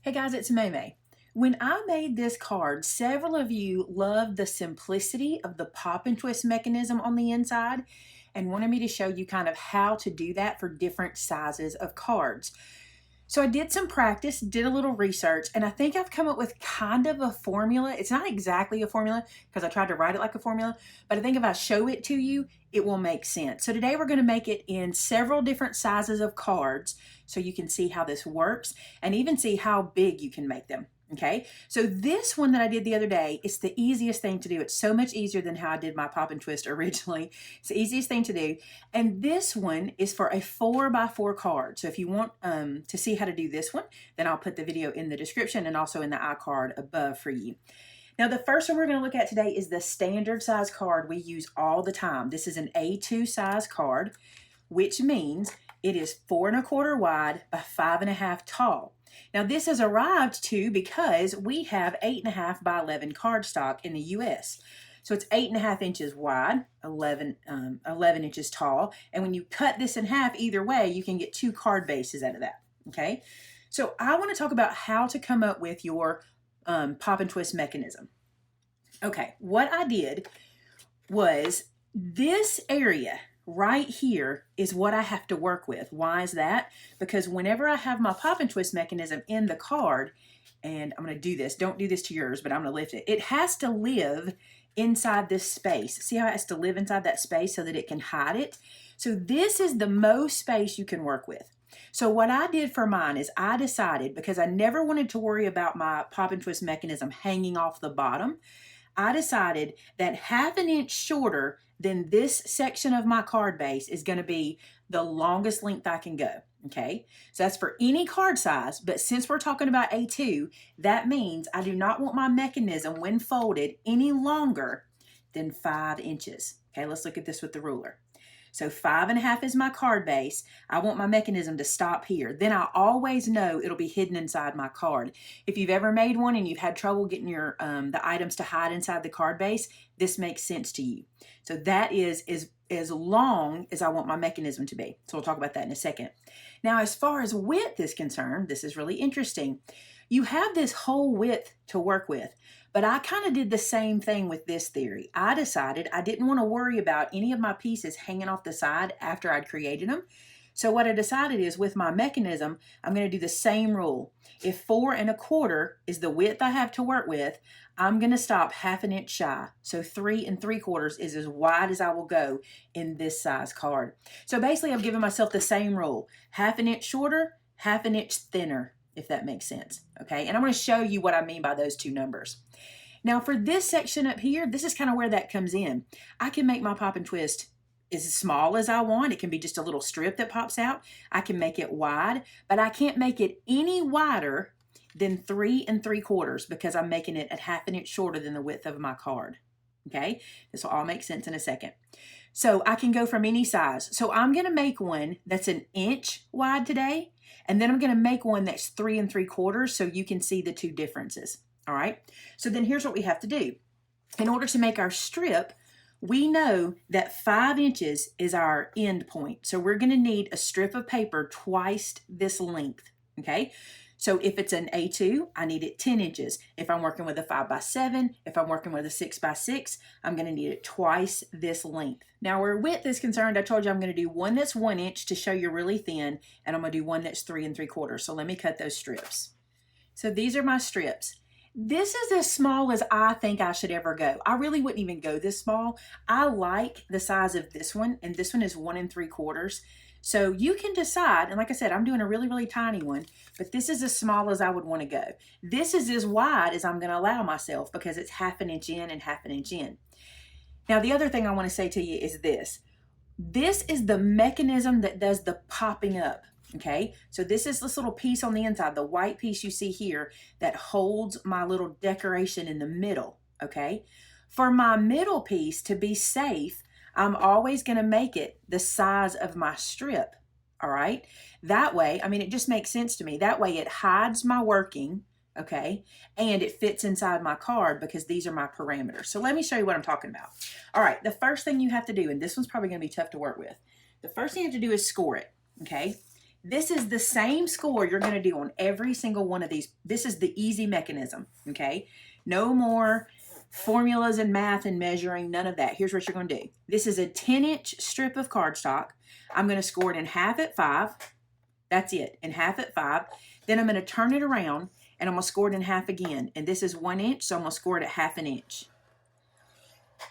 Hey guys, it's Maymay. When I made this card, several of you loved the simplicity of the pop and twist mechanism on the inside and wanted me to show you kind of how to do that for different sizes of cards. So I did some practice, did a little research, and I think I've come up with kind of a formula. It's not exactly a formula because I tried to write it like a formula, but I think if I show it to you, it will make sense. So today we're going to make it in several different sizes of cards so you can see how this works and even see how big you can make them. Okay, so this one that I did the other day is the easiest thing to do. It's so much easier than how I did my pop and twist originally. It's the easiest thing to do. And this one is for a 4x4 card. So if you want to see how to do this one, then I'll put the video in the description and also in the iCard above for you. Now the first one we're going to look at today is the standard size card we use all the time. This is an A2 size card, which means it is 4¼ wide by 5½ tall. Now this has arrived to because we have 8½ by 11 cardstock in the US. So it's 8½ inches wide, 11 inches tall. And when you cut this in half either way, you can get 2 card bases out of that. Okay. So I want to talk about how to come up with your pop and twist mechanism. Okay. What I did was this area right here is what I have to work with. Why is that? Because whenever I have my pop and twist mechanism in the card, and I'm going to do this, don't do this to yours, but I'm going to lift it. It has to live inside this space. See how it has to live inside that space so that it can hide it? So this is the most space you can work with. So what I did for mine is I decided, because I never wanted to worry about my pop and twist mechanism hanging off the bottom, I decided that 1/2 inch shorter than this section of my card base is going to be the longest length I can go. Okay, so that's for any card size, but since we're talking about A2, that means I do not want my mechanism when folded any longer than 5 inches. Okay, let's look at this with the ruler. So 5½ is my card base. I want my mechanism to stop here. Then I always know it'll be hidden inside my card. If you've ever made one and you've had trouble getting your the items to hide inside the card base, this makes sense to you. So that is as long as I want my mechanism to be. So we'll talk about that in a second. Now, as far as width is concerned, this is really interesting. You have this whole width to work with, but I kind of did the same thing with this theory. I decided I didn't want to worry about any of my pieces hanging off the side after I'd created them. So what I decided is with my mechanism, I'm going to do the same rule. If 4¼ is the width I have to work with, I'm going to stop 1/2 inch shy. So 3¾ is as wide as I will go in this size card. So basically I've given myself the same rule. 1/2 inch shorter, 1/2 inch thinner, if that makes sense. Okay, and I'm going to show you what I mean by those two numbers. Now for this section up here, this is kind of where that comes in. I can make my pop and twist as small as I want. It can be just a little strip that pops out. I can make it wide, but I can't make it any wider than 3¾ because I'm making it at 1/2 inch shorter than the width of my card. Okay, this will all make sense in a second. So I can go from any size. So I'm going to make one that's 1 inch wide today, and then I'm going to make one that's 3¾ so you can see the two differences. All right, so then here's what we have to do. In order to make our strip, we know that 5 inches is our end point. So we're going to need a strip of paper twice this length. Okay, so if it's an A2, I need it 10 inches. If I'm working with a 5x7, if I'm working with a 6x6, I'm going to need it twice this length. Now where width is concerned, I told you I'm going to do one that's 1 inch to show you really thin, and I'm going to do one that's 3¾ So let me cut those strips. So these are my strips. This is as small as I think I should ever go. I really wouldn't even go this small. I like the size of this one, and this one is 1¾ So you can decide, and like I said, I'm doing a really, really tiny one, but this is as small as I would want to go. This is as wide as I'm going to allow myself because it's 1/2 inch in and 1/2 inch in. Now, the other thing I want to say to you is this. This is the mechanism that does the popping up. Okay, so this is this little piece on the inside, the white piece you see here that holds my little decoration in the middle. Okay, for my middle piece to be safe, I'm always going to make it the size of my strip. All right, that way, I mean, it just makes sense to me. That way it hides my working, okay, and it fits inside my card because these are my parameters. So let me show you what I'm talking about. All right, the first thing you have to do, and this one's probably going to be tough to work with, the first thing you have to do is score it, okay? This is the same score you're going to do on every single one of these. This is the easy mechanism, okay? No more formulas and math and measuring, none of that. Here's what you're going to do. This is a 10-inch strip of cardstock. I'm going to score it in half at 5. That's it, in half at 5. Then I'm going to turn it around, and I'm going to score it in half again. And this is 1 inch, so I'm going to score it at half an inch.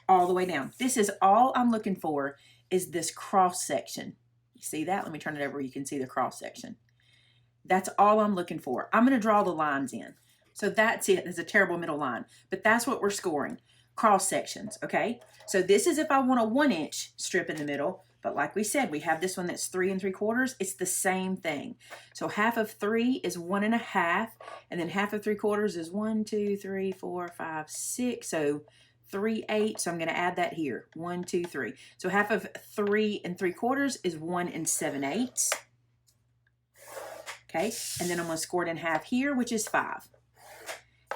All the way down. This is all I'm looking for, is this cross section. You see that? Let me turn it over where you can see the cross section. That's all I'm looking for. I'm going to draw the lines in. So that's it. It's a terrible middle line. But that's what we're scoring. Cross sections, okay? So this is if I want a 1 inch strip in the middle. But like we said, we have this one that's 3 3/4. It's the same thing. So half of 3 is 1 1/2. And then half of 3/4 is 1, 2, 3, 4, 5, 6. So 3/8. So I'm going to add that here. 1, 2, 3. So half of 3 3/4 is 1 7/8. Okay. And then I'm going to score it in half here, which is 5.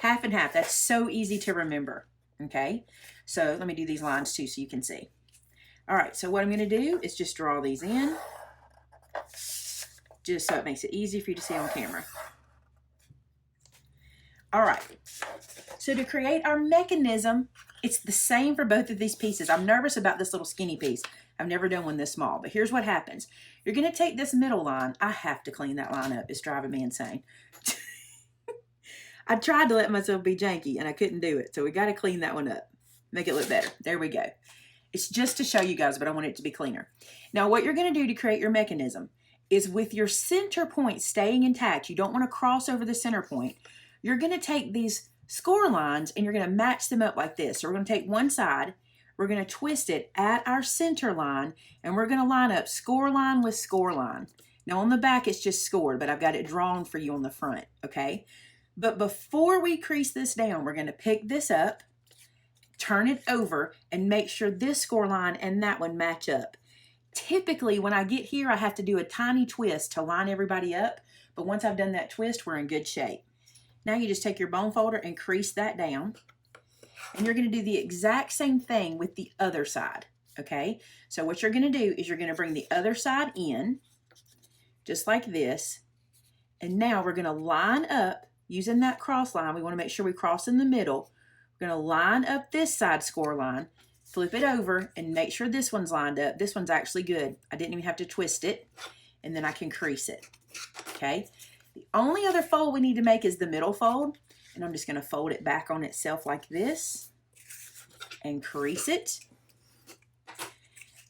Half and half. That's so easy to remember. Okay. So let me do these lines too so you can see. All right. So what I'm going to do is just draw these in, just so it makes it easy for you to see on camera. All right. So to create our mechanism, it's the same for both of these pieces. I'm nervous about this little skinny piece. I've never done one this small, but here's what happens. You're going to take this middle line. I have to clean that line up. It's driving me insane. I tried to let myself be janky and I couldn't do it. So we got to clean that one up. Make it look better. There we go. It's just to show you guys, but I want it to be cleaner. Now what you're going to do to create your mechanism is with your center point staying intact. You don't want to cross over the center point. You're going to take these score lines and you're going to match them up like this. So we're going to take one side, we're going to twist it at our center line, and we're going to line up score line with score line. Now on the back it's just scored, but I've got it drawn for you on the front, okay? But before we crease this down, we're going to pick this up, turn it over, and make sure this score line and that one match up. Typically when I get here, I have to do a tiny twist to line everybody up, but once I've done that twist, we're in good shape. Now you just take your bone folder and crease that down. And you're going to do the exact same thing with the other side, okay? So what you're going to do is you're going to bring the other side in, just like this. And now we're going to line up using that cross line. We want to make sure we cross in the middle. We're going to line up this side score line, flip it over, and make sure this one's lined up. This one's actually good. I didn't even have to twist it. And then I can crease it, okay? The only other fold we need to make is the middle fold. And I'm just going to fold it back on itself like this and crease it.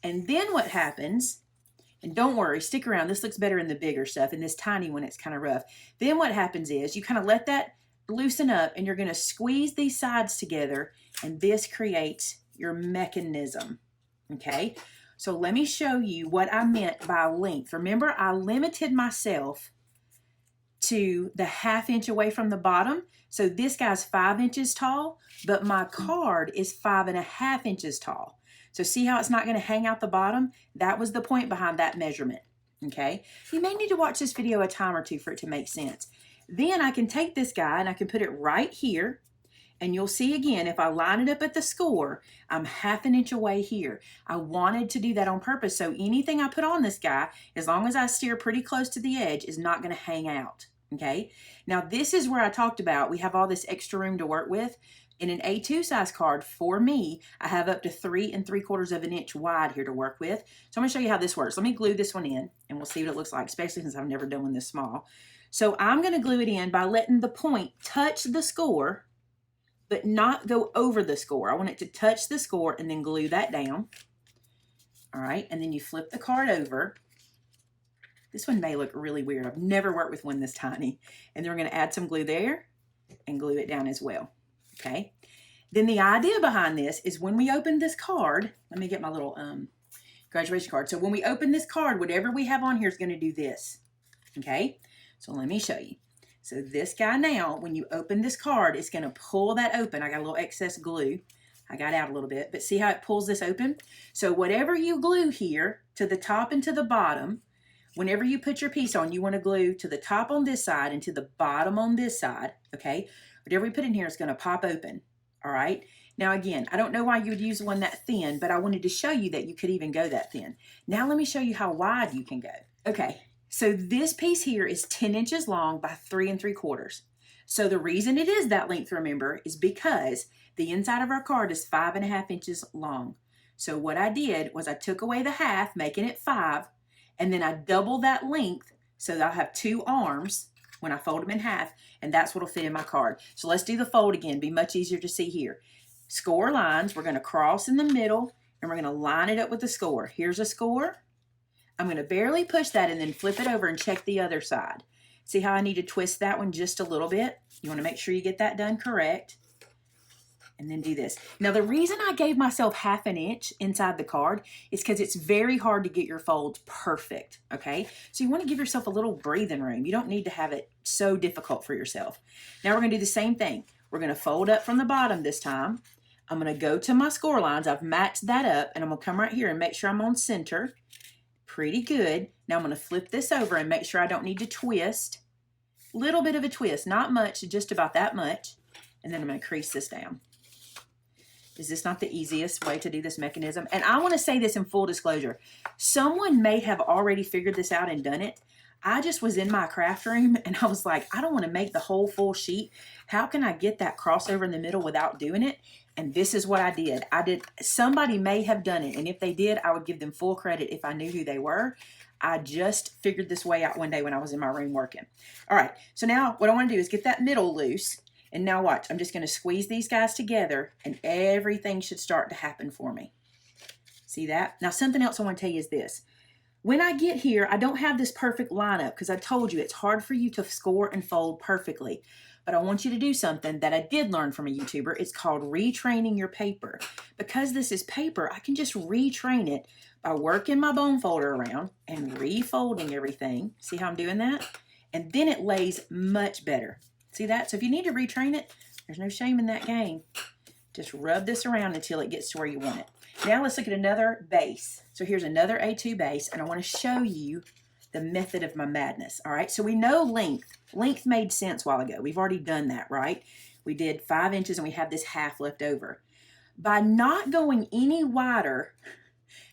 And then what happens, and don't worry, stick around. This looks better in the bigger stuff. In this tiny one, it's kind of rough. Then what happens is you kind of let that loosen up and you're going to squeeze these sides together, and this creates your mechanism. Okay, so let me show you what I meant by length. Remember, I limited myself to the 1/2 inch away from the bottom. So this guy's 5 inches tall, but my card is 5 1/2 inches tall. So see how it's not going to hang out the bottom? That was the point behind that measurement. Okay, you may need to watch this video a time or two for it to make sense. Then I can take this guy and I can put it right here. And you'll see again, if I line it up at the score, I'm 1/2 inch away here. I wanted to do that on purpose. So anything I put on this guy, as long as I steer pretty close to the edge, is not going to hang out. Okay. Now this is where I talked about we have all this extra room to work with. In an A2 size card, for me, I have up to 3 3/4 inch wide here to work with. So I'm going to show you how this works. Let me glue this one in and we'll see what it looks like, especially since I've never done one this small. So I'm going to glue it in by letting the point touch the score, but not go over the score. I want it to touch the score and then glue that down. All right. And then you flip the card over. This one may look really weird. I've never worked with one this tiny. And then we're going to add some glue there and glue it down as well. Okay. Then the idea behind this is when we open this card, let me get my little graduation card. So when we open this card, whatever we have on here is going to do this. Okay. So let me show you. So this guy now, when you open this card, it's going to pull that open. I got a little excess glue. I got out a little bit, but see how it pulls this open? So whatever you glue here to the top and to the bottom, whenever you put your piece on, you want to glue to the top on this side and to the bottom on this side, okay? Whatever we put in here is going to pop open, all right? Now again, I don't know why you would use one that thin, but I wanted to show you that you could even go that thin. Now let me show you how wide you can go. Okay, So this piece here is 10 inches long by 3 3/4. So the reason it is that length, remember, is because the inside of our card is 5.5 inches long. So what I did was I took away the half, making it 5, and then I doubled that length so that I'll have 2 arms when I fold them in half, and that's what'll fit in my card. So let's do the fold again. Be much easier to see here. Score lines. We're going to cross in the middle, and we're going to line it up with the score. Here's a score. I'm going to barely push that and then flip it over and check the other side. See how I need to twist that one just a little bit? You want to make sure you get that done correct. And then do this. Now, the reason I gave myself 1/2 inch inside the card is because it's very hard to get your folds perfect, okay? So you want to give yourself a little breathing room. You don't need to have it so difficult for yourself. Now we're going to do the same thing. We're going to fold up from the bottom this time. I'm going to go to my score lines. I've matched that up, and I'm going to come right here and make sure I'm on center. Pretty good. Now I'm going to flip this over and make sure I don't need to twist. Little bit of a twist, not much, just about that much. And then I'm going to crease this down. Is this not the easiest way to do this mechanism? And I want to say this in full disclosure. Someone may have already figured this out and done it. I just was in my craft room and I was like, I don't want to make the whole full sheet. How can I get that crossover in the middle without doing it? And this is what I did. Somebody may have done it. And if they did, I would give them full credit if I knew who they were. I just figured this way out one day when I was in my room working. All right. So now what I want to do is get that middle loose. And now watch, I'm just going to squeeze these guys together and everything should start to happen for me. See that? Now something else I want to tell you is this. When I get here, I don't have this perfect lineup because I told you it's hard for you to score and fold perfectly. But I want you to do something that I did learn from a YouTuber. It's called retraining your paper. Because this is paper, I can just retrain it by working my bone folder around and refolding everything. See how I'm doing that? And then it lays much better. See that? So if you need to retrain it, there's no shame in that game. Just rub this around until it gets to where you want it. Now let's look at another base. So here's another A2 base, and I want to show you the method of my madness. All right, so we know length. Length made sense a while ago. We've already done that, right? We did 5 inches, and we have this half left over. By not going any wider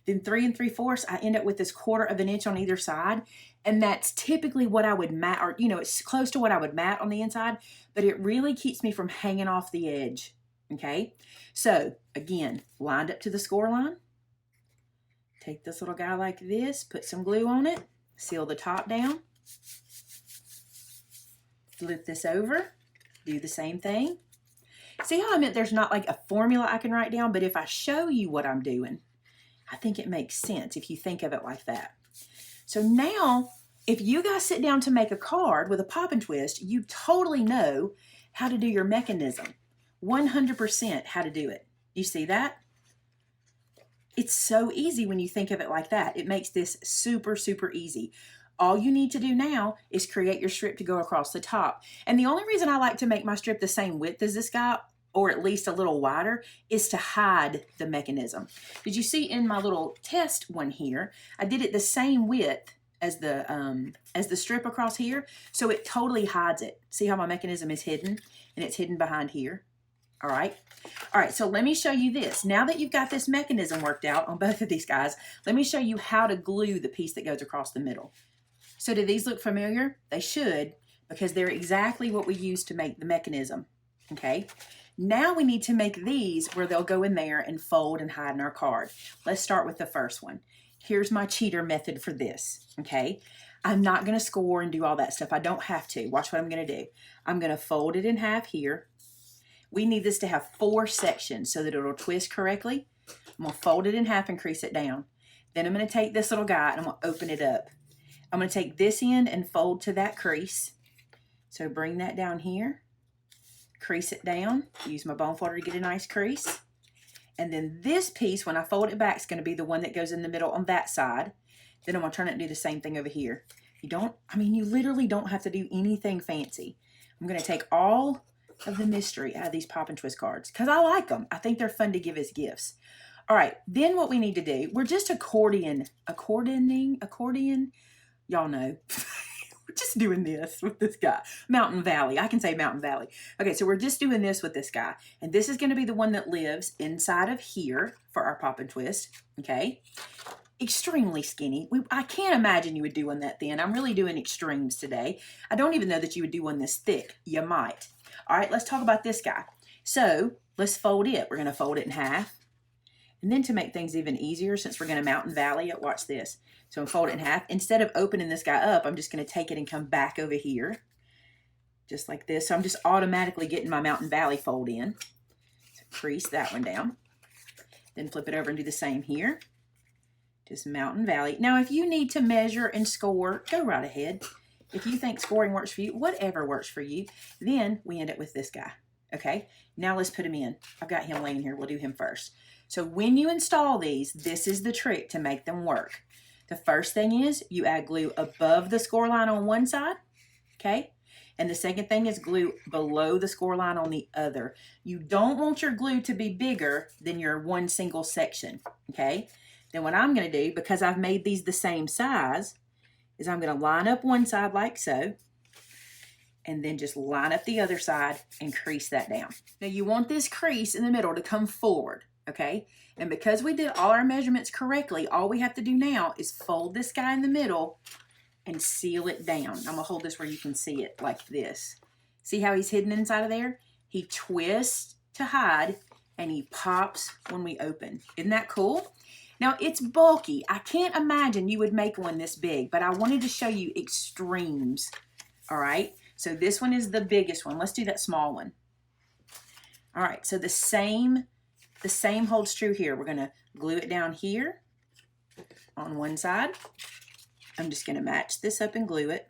than 3 3/4, I end up with this 1/4 of an inch on either side. And that's typically what I would mat, or, it's close to what I would mat on the inside, but it really keeps me from hanging off the edge, okay? So, again, lined up to the score line. Take this little guy like this, put some glue on it, seal the top down, flip this over, do the same thing. See how I meant there's not like a formula I can write down, but if I show you what I'm doing, I think it makes sense if you think of it like that. So now, if you guys sit down to make a card with a pop and twist, you totally know how to do your mechanism. 100% how to do it. You see that? It's so easy when you think of it like that. It makes this super, super easy. All you need to do now is create your strip to go across the top. And the only reason I like to make my strip the same width as this guy, or at least a little wider, is to hide the mechanism. Did you see in my little test one here, I did it the same width as the strip across here, so it totally hides it. See how my mechanism is hidden? And it's hidden behind here. All right. All right, so let me show you this. Now that you've got this mechanism worked out on both of these guys, let me show you how to glue the piece that goes across the middle. So do these look familiar? They should, because they're exactly what we use to make the mechanism, okay? Now we need to make these where they'll go in there and fold and hide in our card. Let's start with the first one. Here's my cheater method for this, okay? I'm not going to score and do all that stuff. I don't have to. Watch what I'm going to do. I'm going to fold it in half here. We need this to have 4 sections so that it'll twist correctly. I'm going to fold it in half and crease it down. Then I'm going to take this little guy and I'm going to open it up. I'm going to take this end and fold to that crease. So bring that down here. Crease it down. Use my bone folder to get a nice crease. And then this piece, when I fold it back, is going to be the one that goes in the middle on that side. Then I'm going to turn it and do the same thing over here. You literally don't have to do anything fancy. I'm going to take all of the mystery out of these pop and twist cards because I like them. I think they're fun to give as gifts. All right, then what we need to do, we're just accordioning. Y'all know. We're just doing this with this guy. Mountain Valley. I can say Mountain Valley. Okay, so we're just doing this with this guy. And this is going to be the one that lives inside of here for our pop and twist. Okay. extremely skinny. I can't imagine you would do one that thin. I'm really doing extremes today. I don't even know that you would do one this thick. You might. All right, let's talk about this guy. So let's fold it. We're going to fold it in half. And then to make things even easier, since we're going to mountain valley it, watch this. So I'm fold it in half. Instead of opening this guy up, I'm just going to take it and come back over here. Just like this. So I'm just automatically getting my mountain valley fold in. So crease that one down. Then flip it over and do the same here. Just mountain valley. Now, if you need to measure and score, go right ahead. If you think scoring works for you, whatever works for you, then we end up with this guy. Okay, now let's put him in. I've got him laying here. We'll do him first. So when you install these, this is the trick to make them work. The first thing is you add glue above the score line on one side, okay? And the second thing is glue below the score line on the other. You don't want your glue to be bigger than your one single section, okay? Then what I'm going to do, because I've made these the same size, is I'm going to line up one side like so, and then just line up the other side and crease that down. Now you want this crease in the middle to come forward, okay? And because we did all our measurements correctly, all we have to do now is fold this guy in the middle and seal it down. I'm going to hold this where you can see it like this. See how he's hidden inside of there? He twists to hide and he pops when we open. Isn't that cool? Now it's bulky. I can't imagine you would make one this big, but I wanted to show you extremes. All right. So this one is the biggest one. Let's do that small one. All right. So the same holds true here. We're going to glue it down here on one side. I'm just going to match this up and glue it.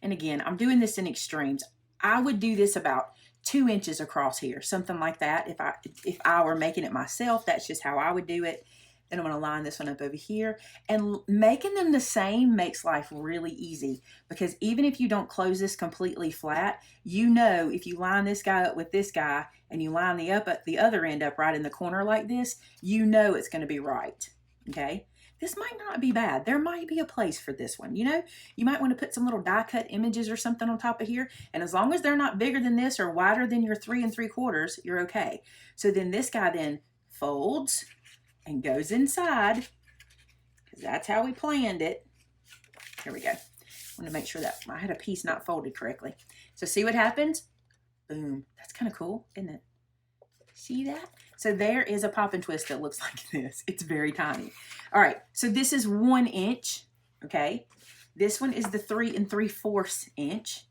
And again, I'm doing this in extremes. I would do this about 2 inches across here, something like that. If I were making it myself, that's just how I would do it. Then I'm going to line this one up over here. And making them the same makes life really easy, because even if you don't close this completely flat, you know if you line this guy up with this guy and you line the other end up right in the corner like this, you know it's going to be right. Okay? This might not be bad. There might be a place for this one. You know, you might want to put some little die cut images or something on top of here. And as long as they're not bigger than this or wider than your 3 3/4, you're okay. So then this guy then folds and goes inside, because that's how we planned it. Here we go. I want to make sure that I had a piece not folded correctly. So see what happens? Boom. That's kind of cool, isn't it? See that? So there is a pop and twist that looks like this. It's very tiny. All right, so this is 1 inch, okay? This one is the 3 3/4 inch.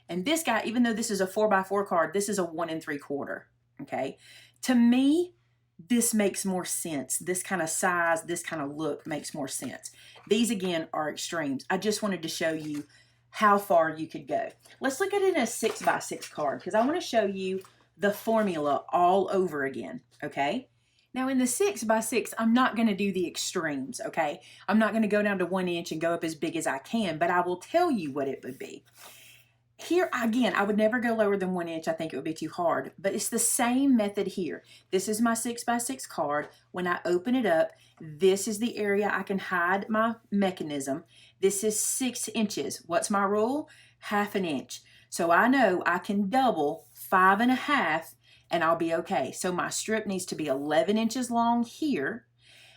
And this guy, even though this is a 4x4 card, this is a 1 3/4, okay? To me, this makes more sense. This kind of size, this kind of look makes more sense. These, again, are extremes. I just wanted to show you how far you could go. Let's look at it in a 6x6 card, because I want to show you the formula all over again, okay? Now in the 6x6, I'm not going to do the extremes, okay? I'm not going to go down to 1 inch and go up as big as I can, but I will tell you what it would be. Here, again, I would never go lower than 1 inch. I think it would be too hard, but it's the same method here. This is my 6x6 card. When I open it up, this is the area I can hide my mechanism. This is 6 inches. What's my rule? 1/2 inch. So I know I can double 5 1/2 and I'll be okay. So my strip needs to be 11 inches long here.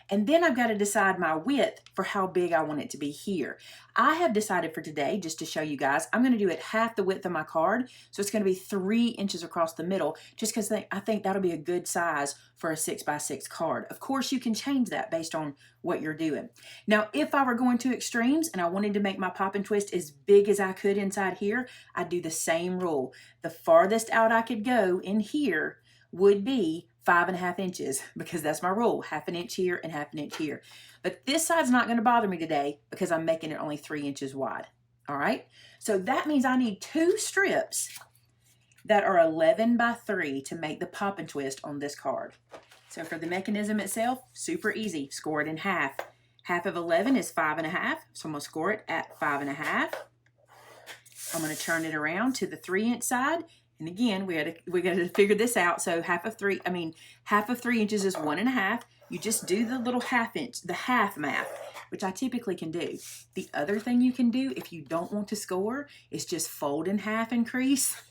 And then I've got to decide my width for how big I want it to be here. I have decided for today, just to show you guys, I'm going to do it half the width of my card. So it's going to be 3 inches across the middle, just because I think that'll be a good size for a 6x6 card. Of course, you can change that based on what you're doing. Now, if I were going to extremes and I wanted to make my pop and twist as big as I could inside here, I'd do the same rule. The farthest out I could go in here would be 5 1/2 inches, because that's my rule. 1/2 inch here and 1/2 inch here. But this side's not going to bother me today because I'm making it only 3 inches wide. All right. So that means I need 2 strips that are 11 by 3 to make the pop and twist on this card. So for the mechanism itself, super easy. Score it in half. Half of 11 is 5 1/2. So I'm going to score it at 5 1/2. I'm going to turn it around to the 3 inch side. And again, we got to figure this out. So half of 3 inches is 1 1/2. You just do the little 1/2 inch, the half math, which I typically can do. The other thing you can do if you don't want to score is just fold in half and crease.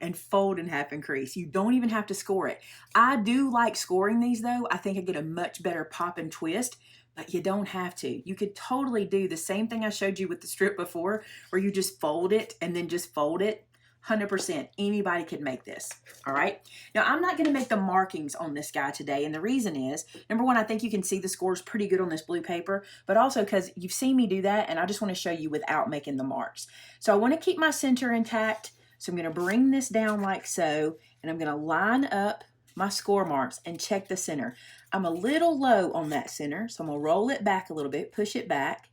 and fold in half and crease. You don't even have to score it. I do like scoring these though. I think I get a much better pop and twist, but you don't have to. You could totally do the same thing I showed you with the strip before, where you just fold it and then just fold it. 100%. Anybody could make this. All right. Now, I'm not going to make the markings on this guy today. And the reason is, number one, I think you can see the scores pretty good on this blue paper, but also because you've seen me do that. And I just want to show you without making the marks. So I want to keep my center intact. So I'm going to bring this down like so, and I'm going to line up my score marks and check the center. I'm a little low on that center, so I'm going to roll it back a little bit, push it back,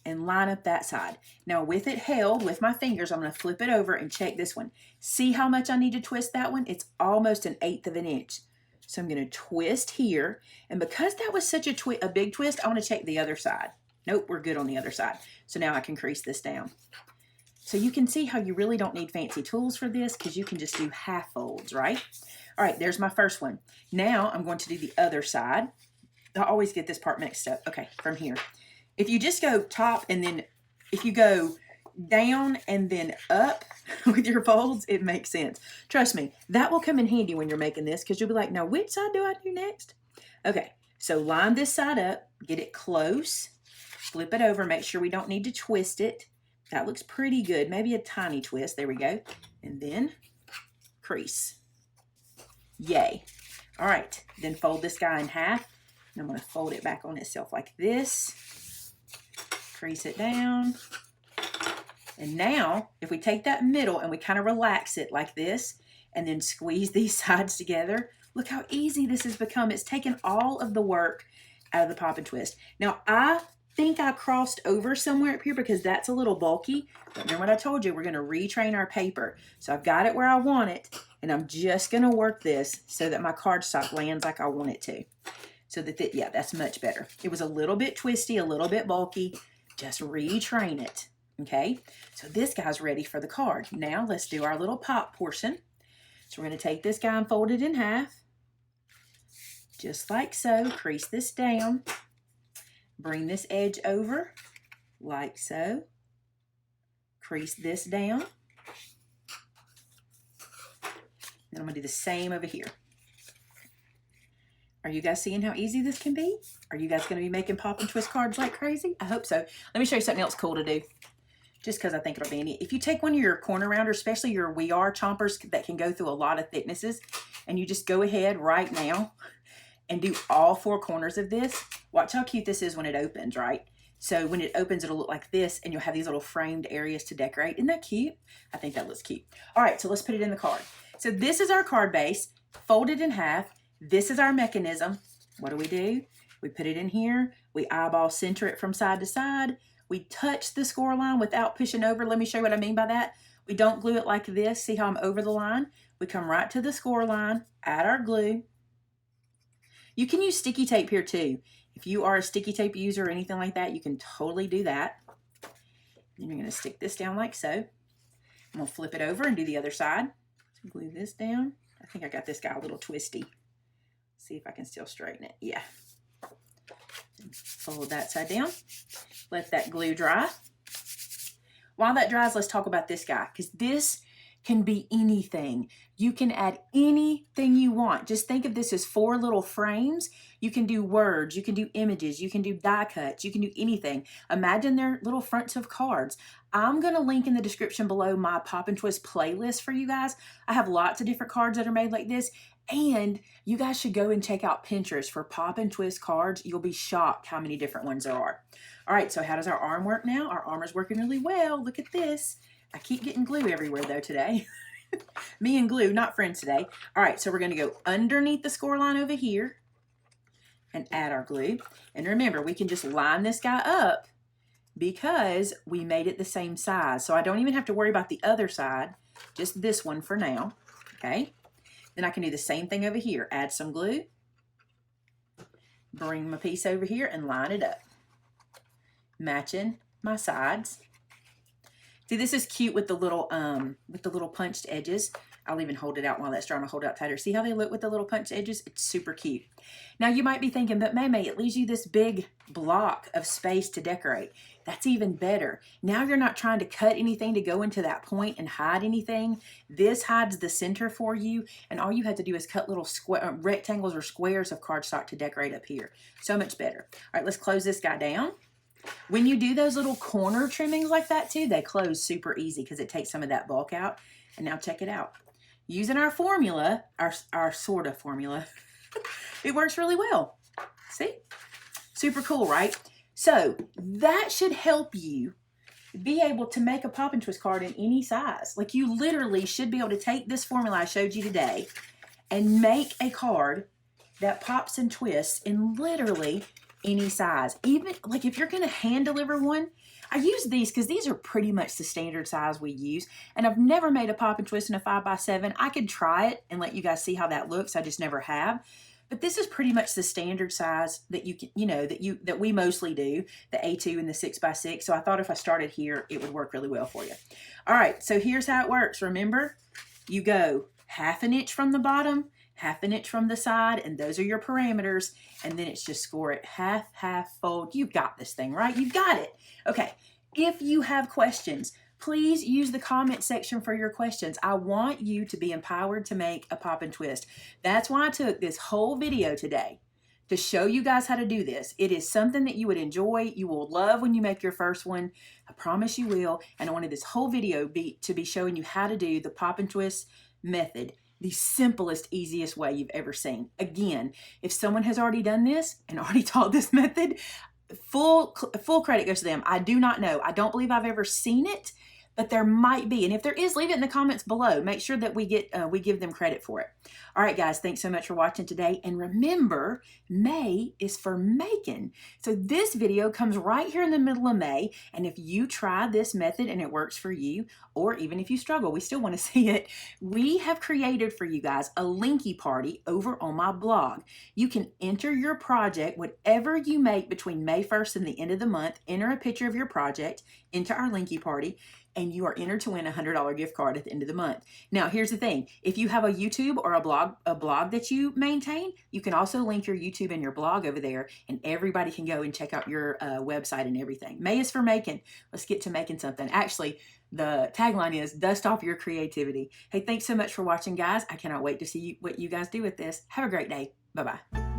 and line up that side. Now with it held with my fingers, I'm going to flip it over and check this one. See how much I need to twist that one? It's almost 1/8 of an inch. So I'm going to twist here, and because that was such a big twist, I want to check the other side. Nope, we're good on the other side. So now I can crease this down. So you can see how you really don't need fancy tools for this, because you can just do half folds, right? All right, there's my first one. Now I'm going to do the other side. I always get this part mixed up. Okay, from here. If you just go top and then if you go down and then up with your folds, it makes sense. Trust me, that will come in handy when you're making this, because you'll be like, now which side do I do next? Okay, so line this side up, get it close, flip it over, make sure we don't need to twist it. That looks pretty good. Maybe a tiny twist. There we go. And then crease. Yay. All right, then fold this guy in half. And I'm going to fold it back on itself like this. Crease it down. And now, if we take that middle and we kind of relax it like this, and then squeeze these sides together, look how easy this has become. It's taken all of the work out of the pop and twist. Now, I think I crossed over somewhere up here because that's a little bulky. But remember what I told you, we're going to retrain our paper. So I've got it where I want it, and I'm just going to work this so that my cardstock lands like I want it to. So that, yeah, that's much better. It was a little bit twisty, a little bit bulky. Just retrain it, okay? So this guy's ready for the card. Now let's do our little pop portion. So we're going to take this guy and fold it in half. Just like so. Crease this down. Bring this edge over like so. Crease this down. And I'm going to do the same over here. Are you guys seeing how easy this can be? Are you guys going to be making pop and twist cards like crazy? I hope so. Let me show you something else cool to do, just because I think it'll be neat. If you take one of your corner rounders, especially your We Are chompers that can go through a lot of thicknesses, and you just go ahead right now and do all 4 corners of this, watch how cute this is when it opens, right? So when it opens, it'll look like this, and you'll have these little framed areas to decorate. Isn't that cute? I think that looks cute. All right, so let's put it in the card. So this is our card base, folded in half. This is our mechanism. What do? We put it in here. We eyeball center it from side to side. We touch the score line without pushing over. Let me show you what I mean by that. We don't glue it like this. See how I'm over the line? We come right to the score line, add our glue. You can use sticky tape here too. If you are a sticky tape user or anything like that, you can totally do that. Then you're going to stick this down like so. I'm going to flip it over and do the other side. So glue this down. I think I got this guy a little twisty. See if I can still straighten it. Yeah. Fold that side down. Let that glue dry. While that dries, let's talk about this guy, because this can be anything. You can add anything you want. Just think of this as 4 little frames. You can do words, you can do images, you can do die cuts, you can do anything. Imagine they're little fronts of cards. I'm going to link in the description below my Pop and Twist playlist for you guys. I have lots of different cards that are made like this. And you guys should go and check out Pinterest for Pop and Twist cards. You'll be shocked how many different ones there are. All right, so how does our arm work now? Our arm is working really well. Look at this. I keep getting glue everywhere though today. Me and glue, not friends today. All right, so we're going to go underneath the score line over here and add our glue. And remember, we can just line this guy up because we made it the same size. So I don't even have to worry about the other side, just this one for now, okay? Then I can do the same thing over here. Add some glue, bring my piece over here and line it up, matching my sides. See, this is cute with the little punched edges. I'll even hold it out while that's dry. I'm gonna hold it out tighter. See how they look with the little punch edges? It's super cute. Now you might be thinking, but Maymay, it leaves you this big block of space to decorate. That's even better. Now you're not trying to cut anything to go into that point and hide anything. This hides the center for you, and all you have to do is cut little rectangles or squares of cardstock to decorate up here. So much better. All right, let's close this guy down. When you do those little corner trimmings like that too, they close super easy because it takes some of that bulk out. And now check it out. Using our formula, our sort of formula, it works really well. See? Super cool, right? So that should help you be able to make a pop and twist card in any size. Like you literally should be able to take this formula I showed you today and make a card that pops and twists in literally any size. Even like if you're going to hand deliver one, I use these because these are pretty much the standard size we use. And I've never made a pop and twist in a 5x7. I could try it and let you guys see how that looks. I just never have. But this is pretty much the standard size that you can, that we mostly do, the A2 and the 6x6. So I thought if I started here, it would work really well for you. All right, so here's how it works. Remember, you go 1/2 inch from the bottom, 1/2 inch from the side, and those are your parameters. And then it's just score it half, half, fold. You've got this thing, right? You've got it. Okay, if you have questions, please use the comment section for your questions. I want you to be empowered to make a pop and twist. That's why I took this whole video today to show you guys how to do this. It is something that you would enjoy. You will love when you make your first one. I promise you will. And I wanted this whole video to be showing you how to do the pop and twist method, the simplest, easiest way you've ever seen. Again, if someone has already done this and already taught this method, full credit goes to them. I do not know. I don't believe I've ever seen it, but there might be. And if there is, leave it in the comments below. Make sure that we give them credit for it. All right, guys, thanks so much for watching today. And remember, May is for making. So this video comes right here in the middle of May. And if you try this method and it works for you, or even if you struggle, we still want to see it, we have created for you guys a linky party over on my blog. You can enter your project, whatever you make between May 1st and the end of the month, enter a picture of your project into our linky party, and you are entered to win a $100 gift card at the end of the month. Now, here's the thing. If you have a YouTube or a blog that you maintain, you can also link your YouTube and your blog over there, and everybody can go and check out your website and everything. May is for making. Let's get to making something. Actually, the tagline is dust off your creativity. Hey, thanks so much for watching, guys. I cannot wait to see what you guys do with this. Have a great day. Bye-bye.